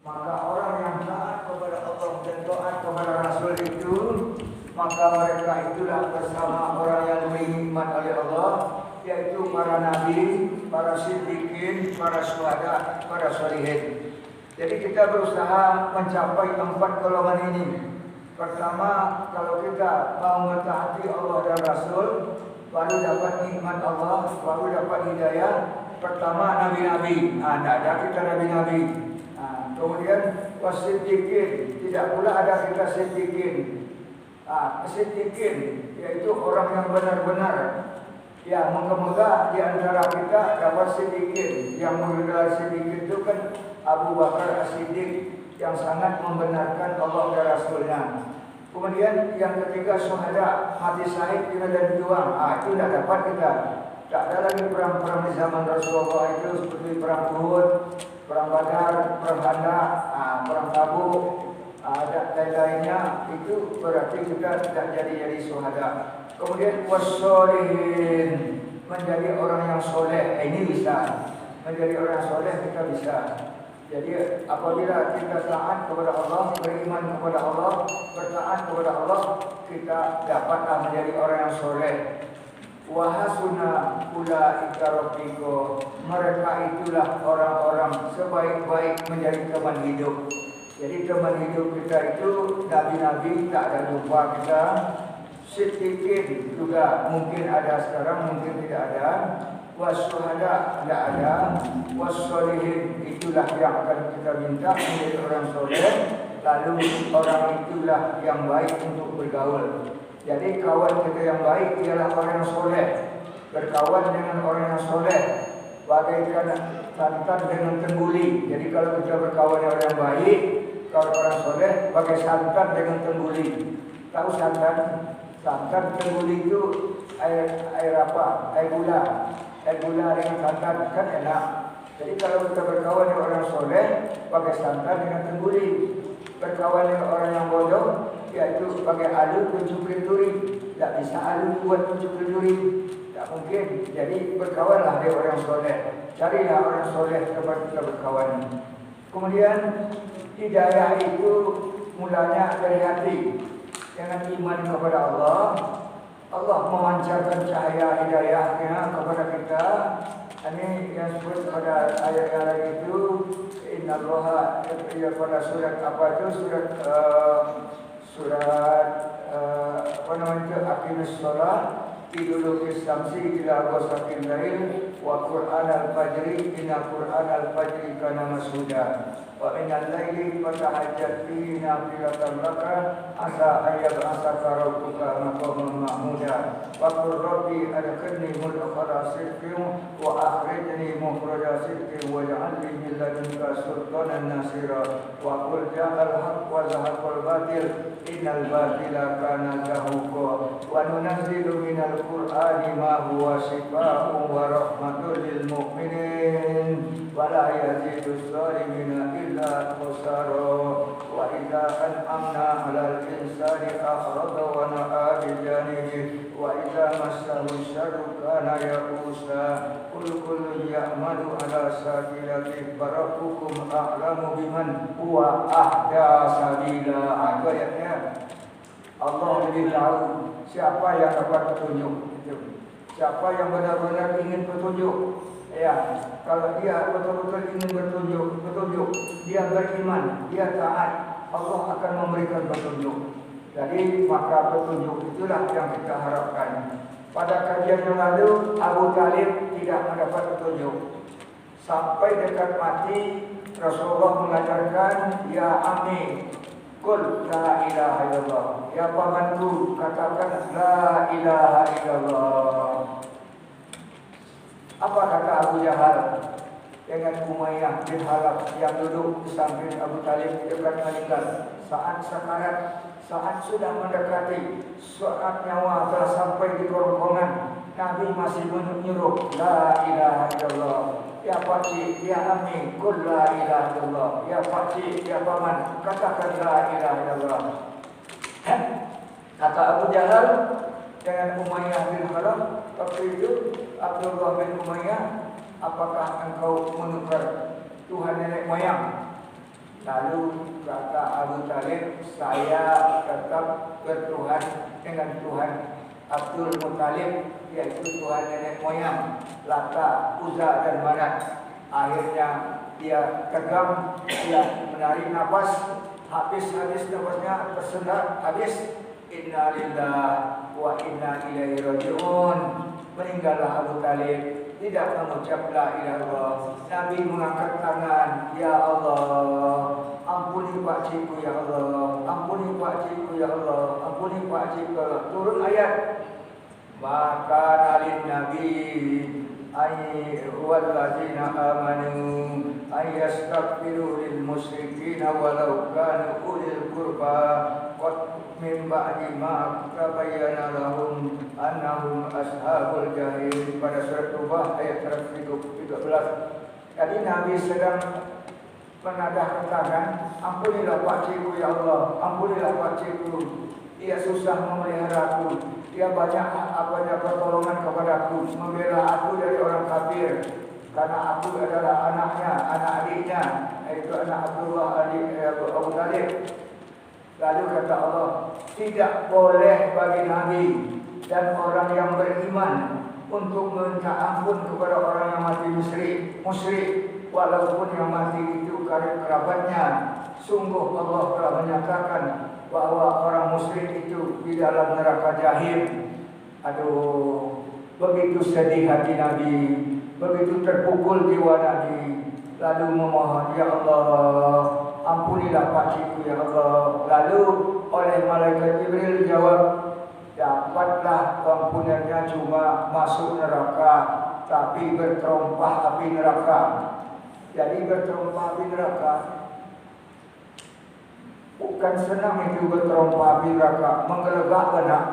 Maka orang yang taat kepada Allah dan taat kepada Rasul itu, maka mereka itulah bersama orang yang beriman oleh Allah, yaitu para nabi, para siddiqin, para syuhada, para sholihin. Jadi kita berusaha mencapai 4 golongan ini. Pertama, kalau kita mau mentaati Allah dan Rasul, baru dapat nikmat Allah, baru dapat hidayah. Pertama nabi-nabi, ada kita nabi-nabi. Kemudian wasiddiqin, tidak pula ada kita siddiqin. Siddiqin yaitu orang yang benar-benar. Ya, moga-moga di antara kita dapat siddiqin. Yang menggelar siddiqin itu kan Abu Bakar As-Siddiq yang sangat membenarkan Allah dan Rasulnya. Kemudian yang ketiga syuhada, mati syahid di medan juang. Itu tidak dapat kita. Tak ada lagi perang-perang di zaman Rasulullah itu seperti perang Uhud, perang Badar, perang Khandaq, perang Tabuk, dan lain-lainnya. Itu berarti kita tidak jadi syuhada. Kemudian wassolihin, menjadi orang yang soleh. Ini bisa. Menjadi orang soleh kita bisa. Jadi apabila kita taat kepada Allah, beriman kepada Allah, bertaat kepada Allah, kita dapatlah menjadi orang yang soleh. Wa hasuna ulaika rafiqa, mereka itulah orang-orang sebaik-baik menjadi teman hidup. Jadi teman hidup kita itu nabi-nabi tak ada jumpa kita, siddiqin juga mungkin ada sekarang, mungkin tidak ada, wasyuhada tidak ada, wassolihin itulah yang akan kita minta menjadi orang soleh. Lalu orang itulah yang baik untuk bergaul. Jadi kawan kita yang baik ialah orang yang soleh. Berkawan dengan orang yang soleh bagaikan santan dengan tengguli. Jadi kalau kita berkawan dengan orang yang baik, kalau orang soleh bagai santan dengan tengguli. Tahu santan? Santan tengguli itu air apa? Air gula. Air gula dengan santan kan enak. Jadi kalau kita berkawan dengan orang soleh bagai santan dengan tengguli. Berkawan dengan orang yang bodoh, yaitu sebagai alu pencuri duri. Tak bisa alu buat pencuri duri, tak mungkin. Jadi berkawanlah dengan orang soleh. Carilah orang soleh tempat kita berkawan. Kemudian hidayah itu mulanya dari hati. Dengan iman kepada Allah, Allah memancarkan cahaya hidayahnya kepada kita. Ini yang disebut pada ayat-ayat itu, innallaha, pada surat apa itu, surat apa namanya, aqimus shalah liduluki syamsi ila ghasaqil lail wa qur'an al-fajri inna qur'an al-fajri kana mashhuda wa minal laili fatahajjat bihi nafilatan laka asa ayyab'asaka rabbuka maqaman mahmuda wa qur rabbi adkhilni mudkhala sidqin wa akhrijni mukhraja sidqin waj'al li min ladunka sultanan nasira wa qul ja'al haqq wa zahaqal batil innal batila kana zahuqa wa nunazzilu minal qur'ani ma huwa shifaa'un wa rahmatun lil mu'minin wa la yazidus zalimina illa khusara wa idza an'amna 'alal insani a'rada wa na'a bi janihi wa idza massahu syarru kana ya'usa kullu ya'malu 'ala shakilati rabbukum a'lamu biman huwa ahda sabila. Ayatnya Allah lebih tahu siapa yang dapat petunjuk. Siapa yang benar-benar ingin petunjuk. Ya, kalau dia betul-betul ingin petunjuk, dia beriman, dia taat, Allah akan memberikan petunjuk. Jadi maka petunjuk itulah yang kita harapkan. Pada kajian yang lalu, Abu Talib tidak mendapat petunjuk. Sampai dekat mati, Rasulullah mengajarkan, ya ammi, qul la ilaha illallah. Ya pamanku, katakan la ilaha illallah. Apa kata Abu Jahal dengan Umayyah bin Khalaf yang duduk di samping Abu Talib dekat meninggal? Saat sekarat, saat sudah mendekati, saat nyawa telah sampai di kerongkongan, Nabi masih menyuruh la ilaha illallah. Ya pakcik, ya ammi, qul la ilaha illallah. Ya pakcik, ya paman, katakan la ilaha illallah. Kata Abu Jahal dengan Umayyah bin Khalaf waktu itu, Abdullah bin Umayyah, apakah engkau menukar Tuhan nenek moyang? Lalu kata Abu Talib, saya tetap bertuhan dengan Tuhan Abdul Muttalib, yaitu Tuhan nenek moyang Lata, Uzza dan Manat. Akhirnya dia tegang, dia menarik nafas, habis nafasnya tersendat, habis. Inna lillahi wa inna ilaihi raji'un. Meninggallah Abu Talib, tidak mengucap la ilaha illallah. Nabi mengangkat tangan, ya Allah, ampuni Pak Cikgu ya Allah, ampuni Pak Cikgu ya Allah, ampuni Pak Cikgu ya Allah. Turun ayat, maka nalin Nabi walladzina amanu ayastaghfiru lil musyrikin walau kanu ulil qurba min ba'di ma tabayyana lahum annahum ashabul jahim. Pada surat Taubah ayat 113. Jadi Nabi sedang menadahkan tangan, ampunilah Pak Cikgu ya Allah, ampunilah Pak Cikgu. Dia susah memelihara aku, dia banyak pertolongan kepadaku, membela aku dari orang kafir, karena aku adalah anaknya, anak adiknya, yaitu anak Abdullah Abu Talib. Lalu kata Allah, tidak boleh bagi Nabi dan orang yang beriman untuk meminta ampun kepada orang yang mati musyrik, walaupun yang mati itu kerabatnya. Sungguh Allah telah menyatakan bahwa orang musyrik itu di dalam neraka jahim. Aduh, begitu sedih hati Nabi, begitu terpukul jiwa Nabi. Lalu memohon, ya Allah, ampunilah Pak Cikgu ya Allah. Lalu oleh malaikat Jibril jawab, dapatlah ampunannya cuma masuk neraka, tapi berterompah api neraka. Jadi berterompah api neraka, bukan senang itu berterompah api neraka, menggelegak benak.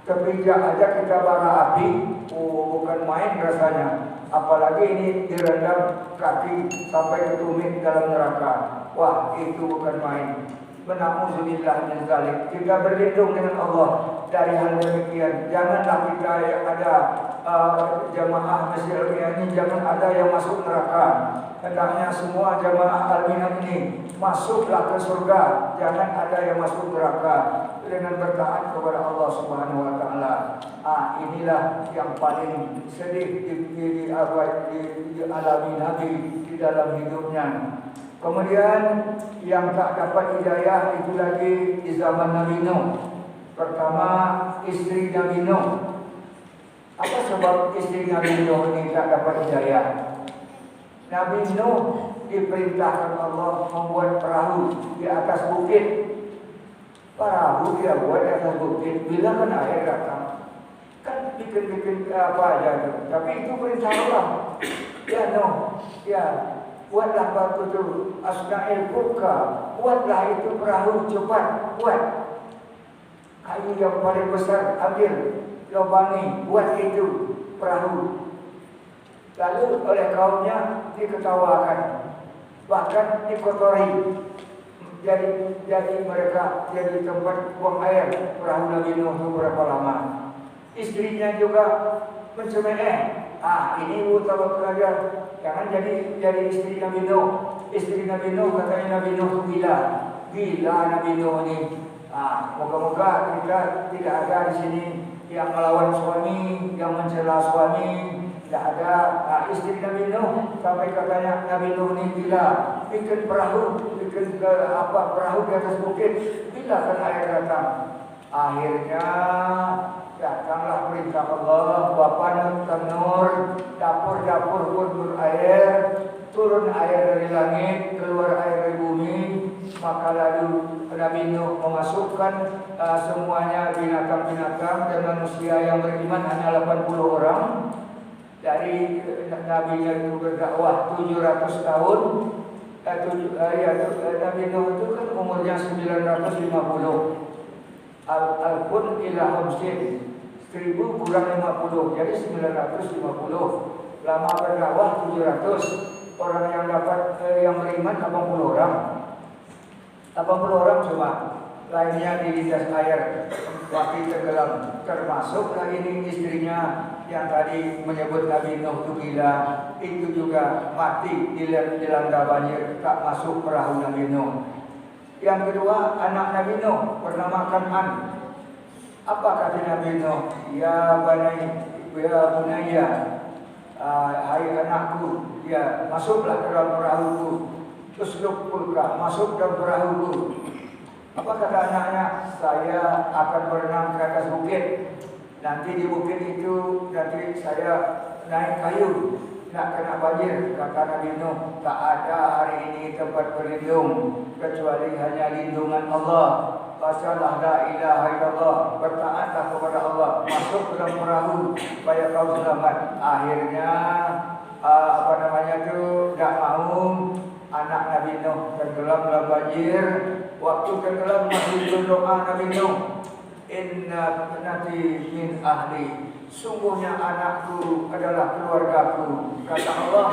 Kepijak aja kita bara api, bukan main rasanya. Apalagi ini direndam kaki sampai ke tumit dalam neraka. Wah, itu bukan main. Mena'udzubillah min dzalik. Kita berlindung dengan Allah dari hal demikian. Janganlah kita ada jamaah Masjid Al-Minah ini, jangan ada yang masuk neraka. Hendaknya semua jamaah Al-Minah ini masuklah ke surga. Jangan ada yang masuk neraka dengan bertaat kepada Allah Subhanahu wa taala. Inilah yang paling sedih dialami Nabi di dalam hidupnya. Kemudian yang tak dapat hidayah itu lagi di zaman Nabi Nuh. Pertama, istri Nabi Nuh. Apa sebab istri Nabi Nuh ini tak dapat hidayah? Nabi Nuh diperintahkan Allah membuat perahu di atas bukit. Perahu dia buat di atas bukit, bila kan air datang, kan bikin apa aja tu. Tapi itu perintah Allah. Ya Nuh, ya buatlah batu tu, asna'il fulka, buatlah itu perahu cepat, buat. Kayu yang paling besar ambil, lobangi, buat itu perahu. Lalu oleh kaumnya diketawakan, bahkan dikotori. Jadi mereka jadi tempat buang air perahu Nabi Nuh itu berapa lama. Istrinya juga mencemeh. Ini utama kerja, jangan jadi istri Nabi Nuh. Istri Nabi Nuh, katanya Nabi Nuh gila Nabi Nuh ini. Moga-moga kita tidak ada di sini yang melawan suami, yang mencela suami. Tidak ada. Istri Nabi Nuh sampai katanya Nabi Nuh ini gila, bikin perahu di atas bukit. Bila kan air datang, akhirnya datanglah perintah Allah, Bapak Nur, dapur pun berair, turun air dari langit, keluar air dari bumi. Maka lalu Nabi Nuh memasukkan semuanya binatang-binatang dan manusia yang beriman hanya 80 orang. Dari Nabi yang berdakwah 700 tahun. Nabi Nuh itu kan umurnya 950. Al-Qun ila Hamsin, 1000 kurang 50, jadi 950. Lama berdakwah 700. Orang yang dapat yang beriman 80 orang. 80 orang cuma. lainnya dilindas air, waktu tenggelam. Termasuklah ini istrinya yang tadi menyebut Nabi Nuh itu gila, itu juga mati dilanda banjir, tak masuk perahu Nabi Nuh. Yang kedua, anak Nabi Nuh bernama Kan'an. Apa kata Nabi Nuh? Ya bunayya, hai anakku, ya masuklah ke dalam perahuku. Usluk fulka, masuk dalam perahuku. Apa kata anaknya? Saya akan berenang ke atas bukit. Nanti di bukit itu nanti saya naik kayu, nak kena banjir. Kata Nabi Nuh, tak ada hari ini tempat berlindung kecuali hanya lindungan Allah. Bacalah la ilaha illallah, bertaatlah kepada Allah, masuk ke dalam perahu supaya kau selamat. Akhirnya tak mau anak Nabi Nuh tenggelam dalam banjir. Waktu tenggelam masih berdoa Nabi Nuh, inna ibnati min ahli, sungguhnya anakku adalah keluargaku. Kata Allah,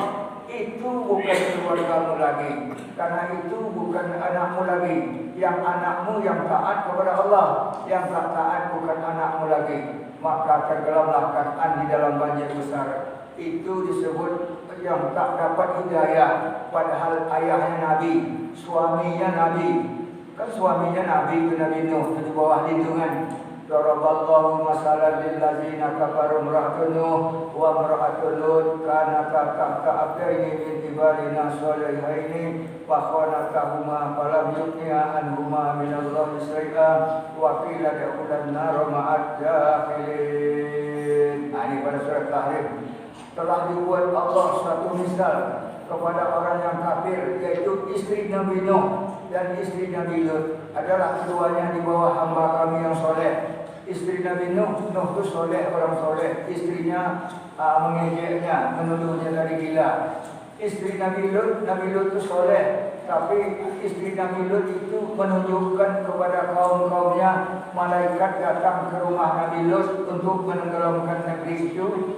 itu bukan keluargamu lagi, karena itu bukan anakmu lagi. Yang anakmu yang taat kepada Allah, yang tak taat bukan anakmu lagi. Maka tenggelamlah Kan'an di dalam banjir besar. Itu disebut yang tak dapat hidayah, padahal ayahnya Nabi, suaminya Nabi. Kan suaminya Nabi itu Nabi Nuh, di bawah lindungan. Daraballahu masalan lil ladzina kafaru imra'atun Nuh wa imra'atun Lut kanata tahta abdaini min ibadina shalihaini fa khanatahuma falam yughniya anhuma minallahi shay'an wa qila da'ulan nar ma'ad dakhilin. Ini pada surat Tahrim. Telah dibuat Allah satu misal kepada orang yang kafir, yaitu istri Nabi Nuh dan istri Nabi Lut. Adalah keduanya di bawah hamba kami yang soleh. Istri Nabi Nuh itu soleh, orang soleh. Istrinya mengejeknya, menuduhnya dari gila. Istri Nabi Lut itu soleh, tapi istri Nabi Lut itu menunjukkan kepada kaum-kaumnya malaikat datang ke rumah Nabi Lut untuk menenggelamkan negeri itu.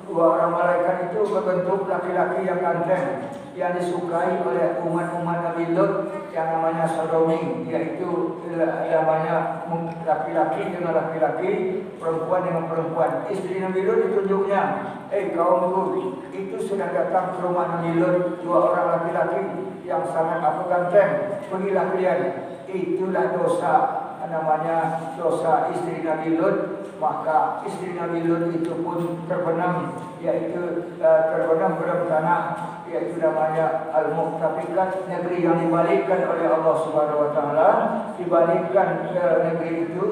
Dua orang malaikat itu berbentuk laki-laki yang ganteng, yang disukai oleh umat-umat Nabi Lut yang namanya sodomi, yaitu namanya laki-laki dengan laki-laki, perempuan dengan perempuan. Istri Nabi Lut ditunjuknya, kaumku, itu sudah datang ke rumah Nabi Lut dua orang laki-laki yang sangat ganteng, pergilah kalian. Itulah dosa, namanya dosa istri Nabi Lut. Maka istri Nabi Lut itu pun terbenam, yaitu terbenam dalam tanah, yaitu namanya Al-Muqtafikat, negeri yang dibalikkan oleh Allah Subhanahu Wa Taala, dibalikkan ke negeri itu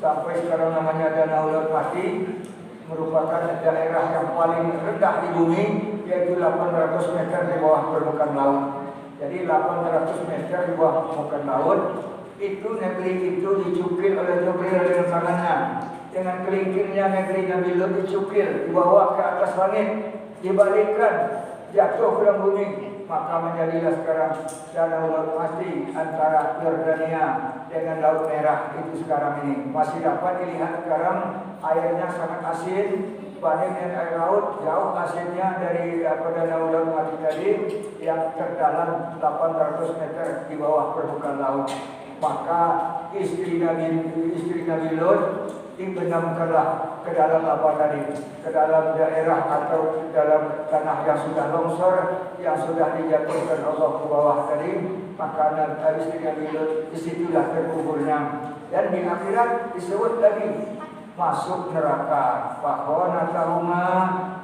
sampai sekarang namanya Danau Lautan, merupakan daerah yang paling rendah di bumi, yaitu 800 meter di bawah permukaan laut. Jadi 800 meter di bawah permukaan laut. Itu negeri itu dicukil oleh Jibril dengan tangannya. Dengan kelingkingnya negeri Nabi Lut dicukil, dibawa ke atas langit, dibalikkan, jatuh ke dalam bumi. Maka menjadilah sekarang Danau Lautan antara Yordania dengan Laut Merah itu sekarang ini. Masih dapat dilihat sekarang, airnya sangat asin, banding dengan air laut, jauh asinnya dari Danau Lautan tadi yang terdalam 800 meter di bawah permukaan laut. Maka istri Nabi Lut dibenamkanlah ke dalam apa tadi, ke dalam daerah atau dalam tanah yang sudah longsor, yang sudah dijatuhkan Allah ke bawah tadi. Maka istri Nabi Lut disitulah terkuburnya. Dan di akhirat disebut lagi masuk neraka. Fakhonatahuma,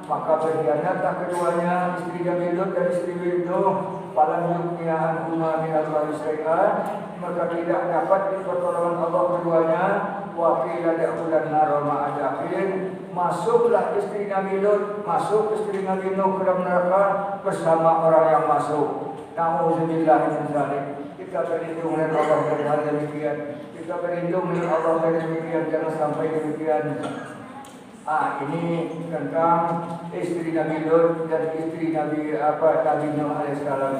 maka berkhianatlah keduanya, istri Nabi Lut dan istri Nuh. Falam yughniya anhuma minallahi syai'an, maka tidak dapat pertolongan Allah keduanya. Wa qila da'ulan nar ma'a dakhilin, masuklah istri Nabi Lut, masuk istri Nabi Nuh ke dalam neraka bersama orang yang masuk. Nauzubillah min dzalik. Kita berlindung dengan Allah dari hal demikian. Kita berlindung dengan Allah dari demikian, jangan sampai demikian. Ini tentang istri Nabi Lut dan istri Nabi Nuh alaihissalam.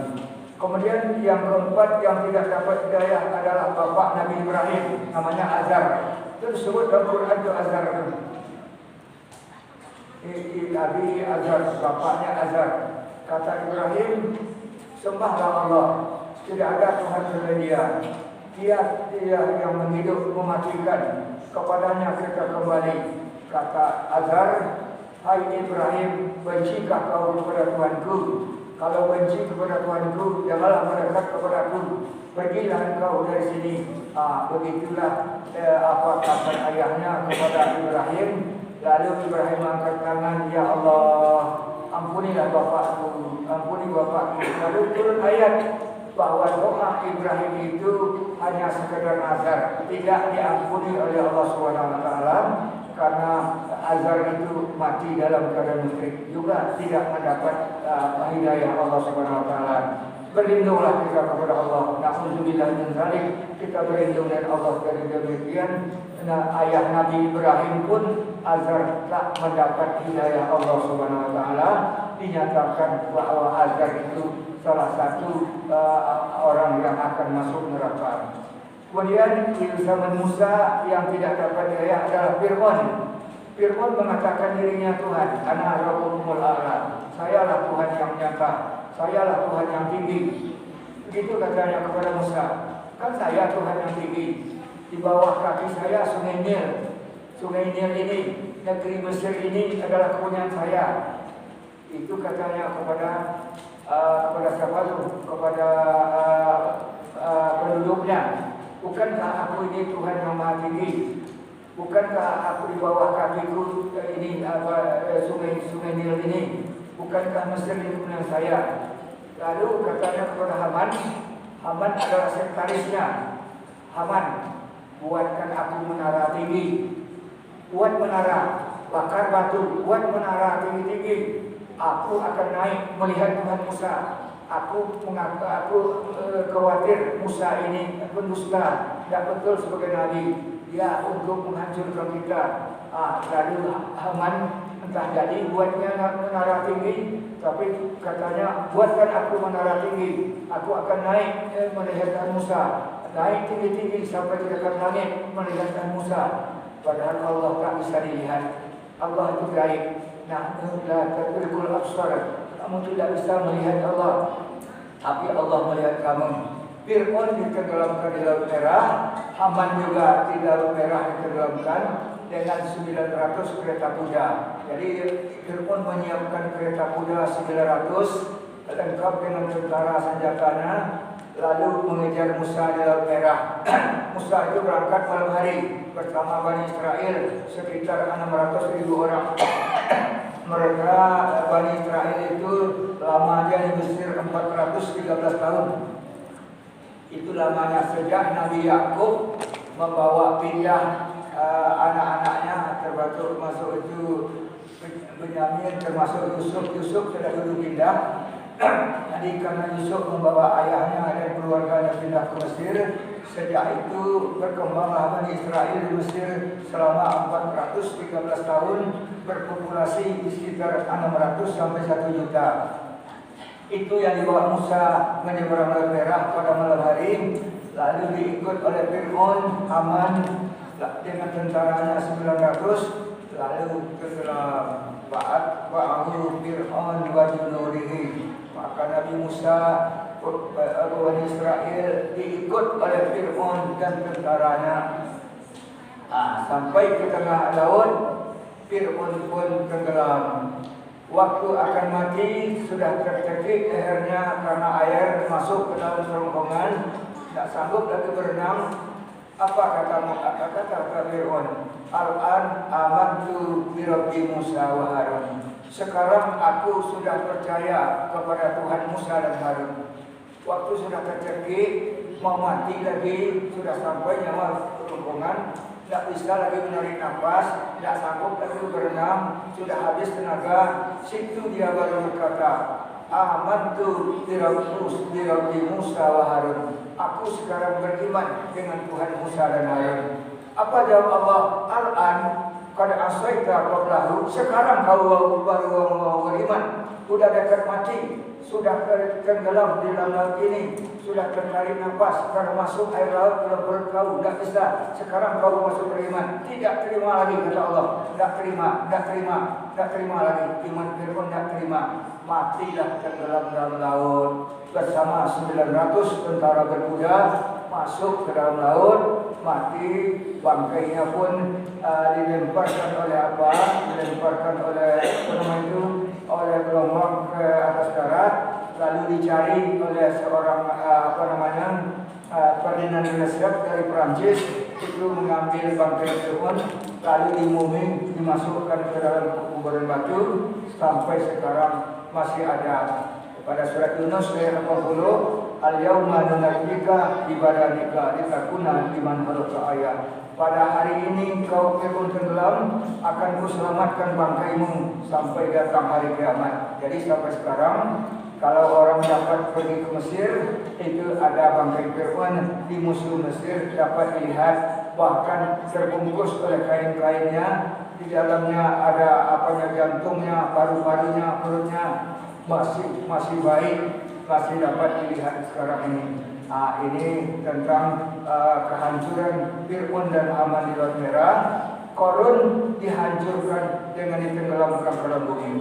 Kemudian yang keempat yang tidak dapat hidayah adalah bapak Nabi Ibrahim, namanya Azar. Itu disebut dalam Quran itu Azar. Nabi Azar, bapaknya Azar. Kata Ibrahim, sembahlah Allah, tidak ada Tuhan selain Dia. dia yang menghidup mematikan, kepadanya kita kembali. Kata Azar, hai Ibrahim, bencikah kau kepada Tuhanku? Kalau benci kepada Tuhanku, janganlah mendekat kepadaku. Pergilah engkau dari sini. Begitulah apa kata ayahnya kepada Ibrahim. Lalu Ibrahim angkat tangan, ya Allah, ampunilah bapakku, ampuni bapakku. Lalu turun ayat bahwa doa Ibrahim itu hanya sekedar nazar, tidak diampuni oleh Allah SWT, karena Azar itu mati dalam keadaan musyrik, juga tidak mendapat hidayah Allah SWT. Berlindunglah kita kepada Allah. Na'udzubillah min dzalik. Kita berlindung dari Allah dari demikian. Nah, ayah Nabi Ibrahim pun Azar tak mendapat hidayah Allah Subhanahu wa taala. Dinyatakan bahwa Azar itu salah satu orang yang akan masuk neraka. Kemudian di zaman Musa yang tidak dapat hidayah adalah Fir'aun. Fir'aun mengatakan dirinya Tuhan, ana rabbukumul a'la. Sayalah Tuhan yang nyata, sayalah Tuhan yang tinggi. Begitu katanya kepada Musa. Kan saya Tuhan yang tinggi. Di bawah kaki saya Sungai Nil. Sungai Nil ini, negeri Mesir ini adalah kepunyaan saya. Itu katanya kepada siapa itu? Kepada penduduknya. Bukankah aku ini Tuhan yang Maha Tinggi? Bukankah aku di bawah kakiku ini sungai Nil ini? Bukankah Mesir ini kepunyaan saya? Lalu katanya kepada Haman adalah sekretarisnya. Haman, buatkan aku menara tinggi. Buat menara, bakar batu, buat menara tinggi-tinggi. Aku akan naik melihat Tuhan Musa. Aku khawatir Musa ini pendusta, tidak betul sebagai nabi. Dia untuk menghancurkan kita. Lalu Haman entah jadi buatnya menara tinggi, tapi katanya buatkan aku menara tinggi. Aku akan naik melihat Musa, naik tinggi-tinggi sampai ke dekat langit melihat Musa. Padahal Allah tak bisa dilihat. Allah itu gaib. Nah, la tadrikul absar. Kamu tidak bisa melihat Allah, tapi Allah melihat kamu. Fir'aun ditenggelamkan di Laut Merah, Haman juga di Laut Merah ditenggelamkan dengan 900 kereta kuda. Jadi Fir'aun menyiapkan kereta kuda 900 lengkap dengan tentara senjatanya, lalu mengejar Musa di Laut Merah. Musa itu berangkat malam hari bersama Bani Israel sekitar 600.000 orang. Mereka Bani Israel itu lamanya di Mesir 413 tahun. Itu lamanya sejak Nabi Yakub membawa pindah anak-anaknya, termasuk itu Benyamin, termasuk Yusuf sudah dulu pindah. Jadi karena Yusuf membawa ayahnya dan keluarganya pindah ke Mesir, sejak itu berkembanglah Bani Israel di Mesir selama 413 tahun, berpopulasi di sekitar 600 sampai 1 juta. Itu yang dibawa Musa menyeberang Laut Merah pada malam hari, lalu diikut oleh Fir'aun, Haman dengan tentaranya 900, lalu tenggelam. Ba'ahu Fir'aun wa junudihi. Maka Nabi Musa Bani Israel diikut oleh Fir'aun dan tentaranya. Sampai ke tengah laut, Fir'aun pun tenggelam. Waktu akan mati sudah tercekik lehernya karena air masuk ke dalam kerongkongan, tidak sanggup lagi berenang. Apa kata Fir'aun? Al-an amantu bi Rabbi Musa wa Harun. Sekarang aku sudah percaya kepada Tuhan Musa dan Harun. Waktu sudah tercekik, mau mati lagi, sudah sampai nyawa kerongkongan, tidak bisa lagi menarik nafas, tidak sanggup lagi berenang, sudah habis tenaga. Situ dia baru berkata, amantu bi Rabbi Musa wa Harun. Aku sekarang beriman dengan Tuhan Musa dan Harun. Apa jawab Allah? Al-an qad asaita qablahu. Sekarang kau baru mau beriman. Sudah dekat mati, sudah tenggelam di dalam laut ini, sudah tertarik nafas karena masuk air laut dalam perut kau, tidak bisa. Sekarang kau masuk beriman. Tidak terima lagi kata Allah. Tidak terima lagi. Iman Fir'aun tidak terima. Matilah tenggelam dalam laut bersama 900 tentara berkuda. masuk ke dalam laut, mati, bangkainya pun dilemparkan oleh apa? Dilemparkan oleh oleh gelombang ke atas darat, lalu dicari oleh seorang Ferdinand Lesseps dari Perancis, itu mengambil bangkai tersebut, lalu dimumi, dimasukkan ke dalam kuburan batu, sampai sekarang masih ada. Pada surat Yunus ayat 80, al-yauma nunajjika bibadanika litakuna liman khalaqta ayat. Pada hari ini kau pun tenggelam, akan kuselamatkan bangkaimu sampai datang hari kiamat. Jadi sampai sekarang kalau orang dapat pergi ke Mesir, itu ada bangkai Fir'aun di museum Mesir, dapat dilihat, bahkan terbungkus oleh kain-kainnya. Di dalamnya ada jantungnya, paru-parunya, perutnya masih baik, masih dapat dilihat sekarang ini. Ini tentang kehancuran Fir'aun dan Haman di Laut Merah. Korun dihancurkan dengan ditenggelamkan ke dalam bumi.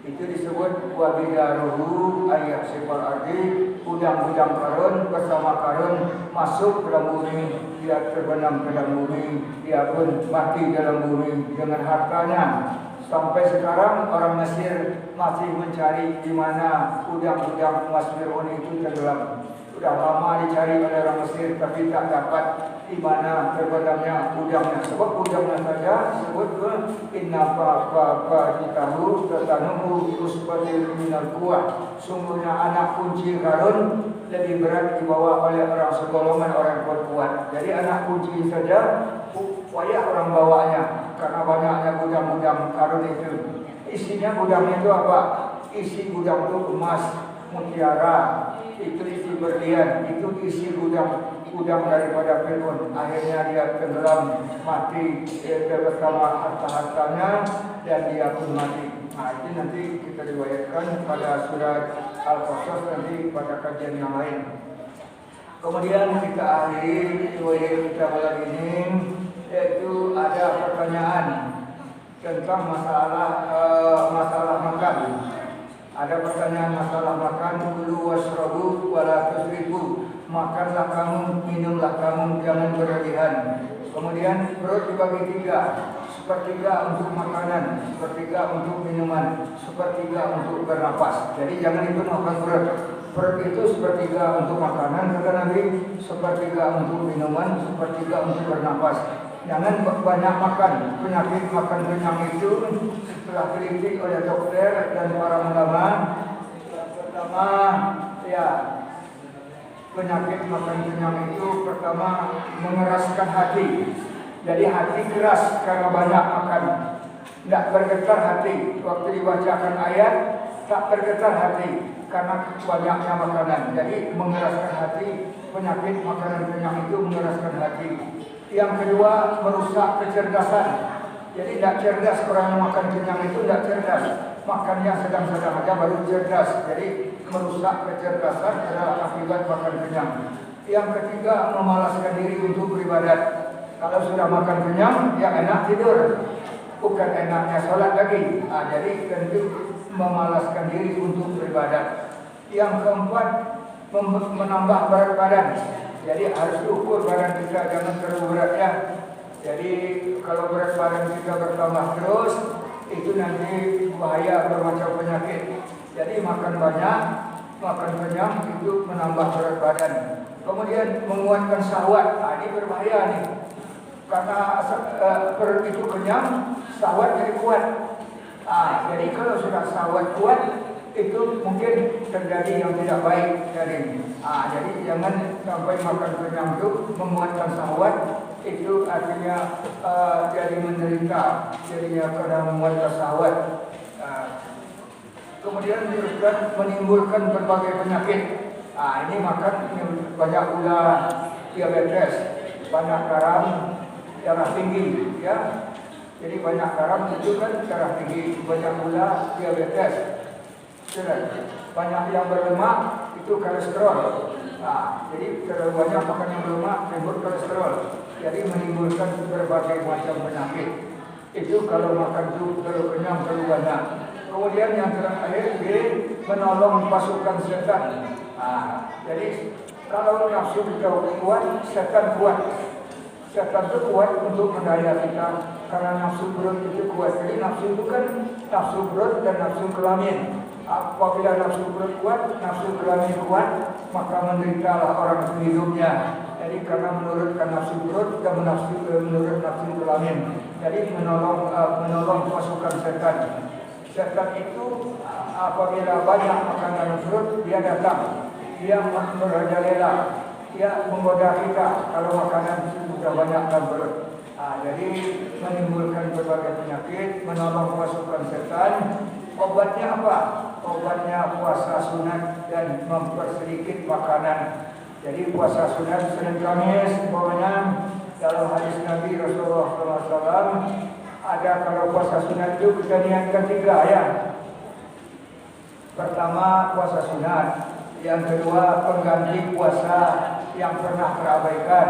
Itu disebut wabidaruhu ayat sifal ardi, udang-udang karun bersama karun masuk ke dalam bumi, dia terbenam ke dalam bumi, dia pun mati dalam bumi dengan hartanya. Sampai sekarang orang Mesir masih mencari di mana udang-udang emas Fir'aun itu tenggelam. Sudah lama dicari oleh orang Mesir tapi tak dapat di mana terbenamnya udangnya. Sebab udangnya saja disebut ke inna fa ditahu tatanuhu usbatil minal kuah. Sungguhnya anak kunci karun lebih berat dibawa oleh orang segolongan orang kuat. Jadi anak kunci saja payah orang bawanya karena banyaknya gudang-gudang karun itu. Isinya gudang itu apa? Isi gudang itu emas, mutiara, itu isi berlian, itu isi gudang daripada Fir'aun. Akhirnya dia tenggelam, mati bersama harta-hartanya dan dia pun mati. Itu nanti kita riwayatkan pada surat Al-Qasas nanti pada kajian yang lain. Kemudian kita akhiri riwayat kita malam ini, yaitu ada pertanyaan tentang masalah makan. Ada pertanyaan masalah makan, kulu wasrabu wala tusrifu. Makanlah kamu, minumlah kamu, jangan berlebihan. Kemudian perut dibagi tiga, sepertiga untuk makanan, sepertiga untuk minuman, sepertiga untuk bernapas. Jadi jangan dipenuhkan perut. Perut itu sepertiga untuk makanan, kata Nabi, sepertiga untuk minuman, sepertiga untuk bernapas. Jangan banyak makan. Penyakit makan kenyang itu setelah teliti oleh dokter dan para ulama, pertama penyakit makan kenyang itu pertama mengeraskan hati. Jadi hati keras karena banyak makan. Tidak bergetar hati waktu dibacakan ayat, tak bergetar hati karena banyaknya makanan. Jadi mengeraskan hati, penyakit makanan kenyang itu mengeraskan hati. Yang kedua, merusak kecerdasan. Jadi tidak cerdas, orang yang makan kenyang itu tidak cerdas. Makannya sedang-sedang aja baru cerdas. Jadi merusak kecerdasan adalah akibat makan kenyang. Yang ketiga, memalaskan diri untuk beribadat. Kalau sudah makan kenyang, yang enak tidur, bukan enaknya sholat lagi. Jadi tentu memalaskan diri untuk beribadat. Yang keempat, menambah berat badan. Jadi harus diukur badan kita, jangan terlalu berat ya. Jadi kalau berat badan kita bertambah terus, itu nanti bahaya bermacam penyakit. Jadi makan banyak, makan kenyang itu menambah berat badan. Kemudian menguatkan syahwat, ini berbahaya nih. Karena perut itu kenyang, syahwat jadi kuat. Jadi kalau sudah syahwat kuat, itu mungkin terjadi yang tidak baik dari. Jadi jangan sampai makan kenyang itu menguatkan syahwat, itu artinya jadi menderita, jadinya karena menguatkan syahwat. Kemudian teruskan menimbulkan berbagai penyakit. Ini makan banyak gula, diabetes, banyak garam, darah tinggi, ya. Jadi banyak garam itu kan darah tinggi, banyak gula, diabetes. Banyak yang berlemak itu kolesterol. Jadi terlalu banyak makan yang berlemak timbul kolesterol. Jadi menimbulkan berbagai macam penyakit. Itu kalau makan itu terlalu kenyang, terlalu banyak. Kemudian yang terakhir, menolong pasukan setan. Jadi Kalau nafsu kita kuat, setan kuat. Setan itu kuat untuk mendaya kita karena nafsu perut itu kuat. Jadi nafsu itu kan nafsu perut dan nafsu kelamin. Apabila nafsu perut kuat, nafsu kelamin kuat, maka menderitalah orang itu hidupnya. Jadi karena menurutkan nafsu perut dan menurut nafsu kelamin. Jadi menolong pasukan setan. Setan itu apabila banyak makanan perut, dia datang, dia merajalela. Dia menggoda kita kalau makanan sudah banyak dalam perut. Jadi menimbulkan berbagai penyakit, menolong pasukan setan. Obatnya apa? Obatnya puasa sunat dan mempersedikit makanan. Jadi puasa sunat Senin Kamis, umpamanya dalam hadis Nabi Rasulullah SAW ada kalau puasa sunat itu kita niatkan 3 ya. Pertama puasa sunat, yang kedua pengganti puasa yang pernah terabaikan,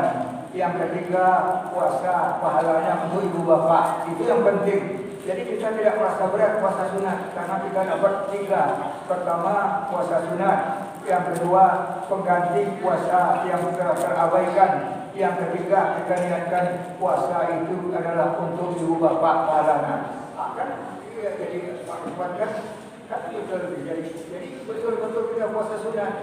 yang ketiga puasa pahalanya untuk ibu bapak. Itu yang penting. Jadi kita tidak merasa berat puasa sunat karena kita dapat 3. Pertama puasa sunat, yang kedua pengganti puasa yang sudah terabaikan, yang ketiga kita niatkan puasa itu adalah untuk ibu bapak pahalanya. Kan jadi kan betul. Jadi betul-betul kita puasa sunat.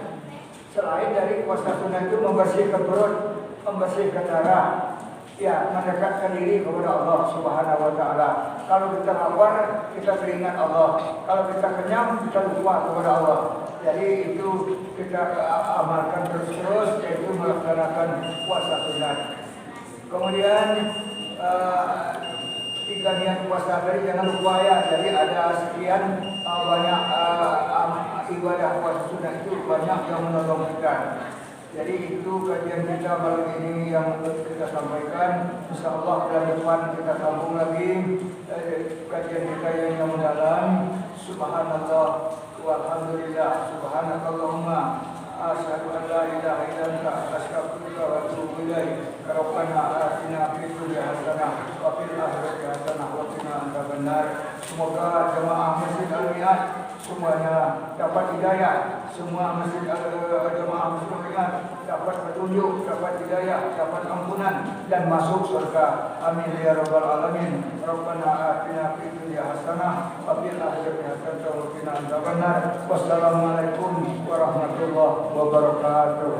Selain dari puasa sunat itu membersihkan perut, membersihkan darah, ya mendekatkan diri kepada Allah Subhanahu wa taala. Kalau kita lapar, kita teringat Allah. Kalau kita kenyang, kita lupa kepada Allah. Jadi itu kita amalkan terus-terus, yaitu melaksanakan puasa sunat. Kemudian 3 niat puasa tadi jangan lupa ya. Jadi ada sekian banyak ibadah puasa sunat itu banyak yang menolong kita. Jadi itu kajian kita malam ini yang kita sampaikan. InsyaAllah bulan depan kita sambung lagi kajian kita yang mendalam. Subhanallah walhamdulillah. Subhanakallahumma asyhadu an la ilaha illa anta astaghfiruka wa atubu ilaik. Rabbana atina fid dunya hasanah wa fil akhirati hasanah wa qina adzabannar. Semoga jemaah Masjid Al-Riyad semuanya dapat hidayah. Semua masjid jemaah muslimin dapat petunjuk, dapat hidayah, dapat ampunan dan masuk surga. Amin ya rabbal alamin. Rabbana atina fid dunya hasanah wa fil akhirati hasanah wa qina adzabannar. Wassalamualaikum warahmatullahi wabarakatuh.